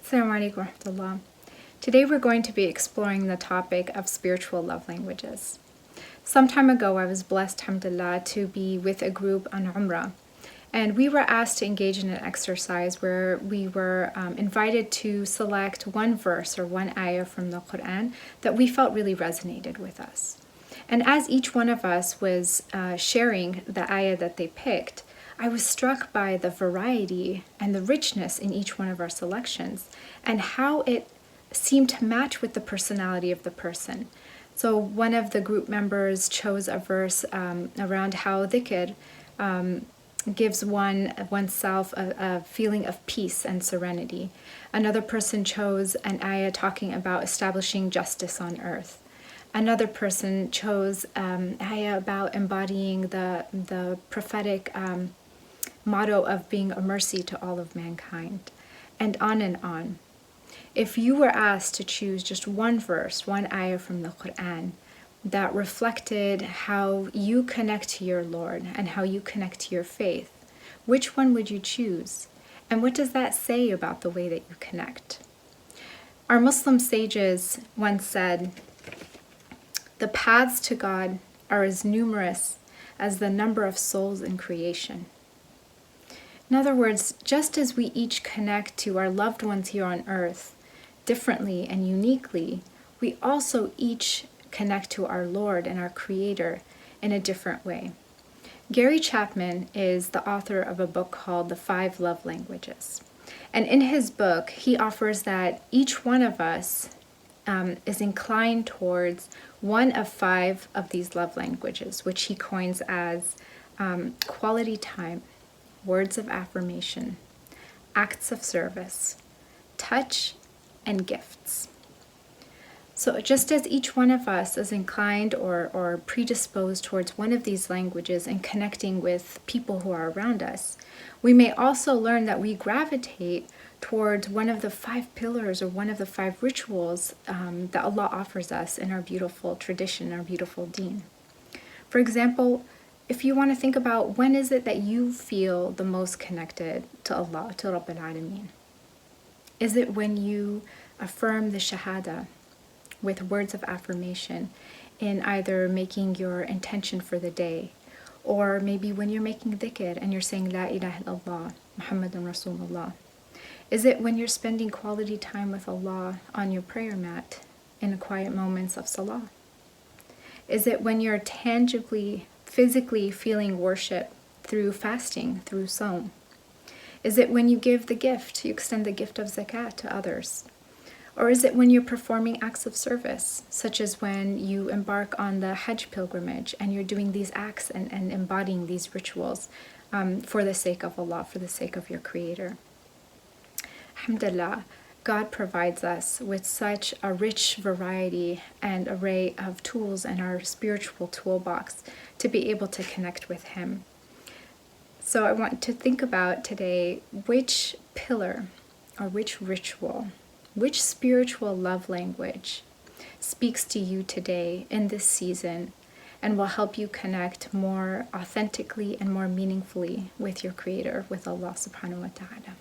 Assalamu alaikum wa rahmatullah. Today we're going to be exploring the topic of spiritual love languages. Some time ago I was blessed, alhamdulillah, to be with a group on Umrah. And we were asked to engage in an exercise where we were invited to select one verse or one ayah from the Quran that we felt really resonated with us. And as each one of us was sharing the ayah that they picked, I was struck by the variety and the richness in each one of our selections and how it seemed to match with the personality of the person. So one of the group members chose a verse around how dhikr gives oneself a feeling of peace and serenity. Another person chose an ayah talking about establishing justice on earth. Another person chose ayah about embodying the prophetic motto of being a mercy to all of mankind, and on and on. If you were asked to choose just one verse, one ayah from the Quran that reflected how you connect to your Lord and how you connect to your faith, which one would you choose? And what does that say about the way that you connect? Our Muslim sages once said, "The paths to God are as numerous as the number of souls in creation." In other words, just as we each connect to our loved ones here on earth differently and uniquely, we also each connect to our Lord and our Creator in a different way. Gary Chapman is the author of a book called The 5 Love Languages. And in his book, he offers that each one of us is inclined towards one of 5 of these love languages, which he coins as quality time, words of affirmation, acts of service, touch, and gifts. So just as each one of us is inclined or predisposed towards one of these languages and connecting with people who are around us, we may also learn that we gravitate towards one of the 5 pillars or one of the 5 rituals that Allah offers us in our beautiful tradition, our beautiful deen. For example, if you want to think about when is it that you feel the most connected to Allah, to Rabbil Alameen? Is it when you affirm the Shahada with words of affirmation in either making your intention for the day, or maybe when you're making dhikr and you're saying La ilaha illallah, Muhammadun Rasulullah? Is it when you're spending quality time with Allah on your prayer mat in the quiet moments of salah? Is it when you're tangibly, physically feeling worship through fasting, through Sawm? Is it when you give the gift, you extend the gift of zakat to others? Or is it when you're performing acts of service, such as when you embark on the Hajj pilgrimage and you're doing these acts and embodying these rituals for the sake of Allah, for the sake of your Creator? Alhamdulillah, God provides us with such a rich variety and array of tools in our spiritual toolbox to be able to connect with Him. So I want to think about today which pillar or which ritual, which spiritual love language speaks to you today in this season and will help you connect more authentically and more meaningfully with your Creator, with Allah subhanahu wa ta'ala.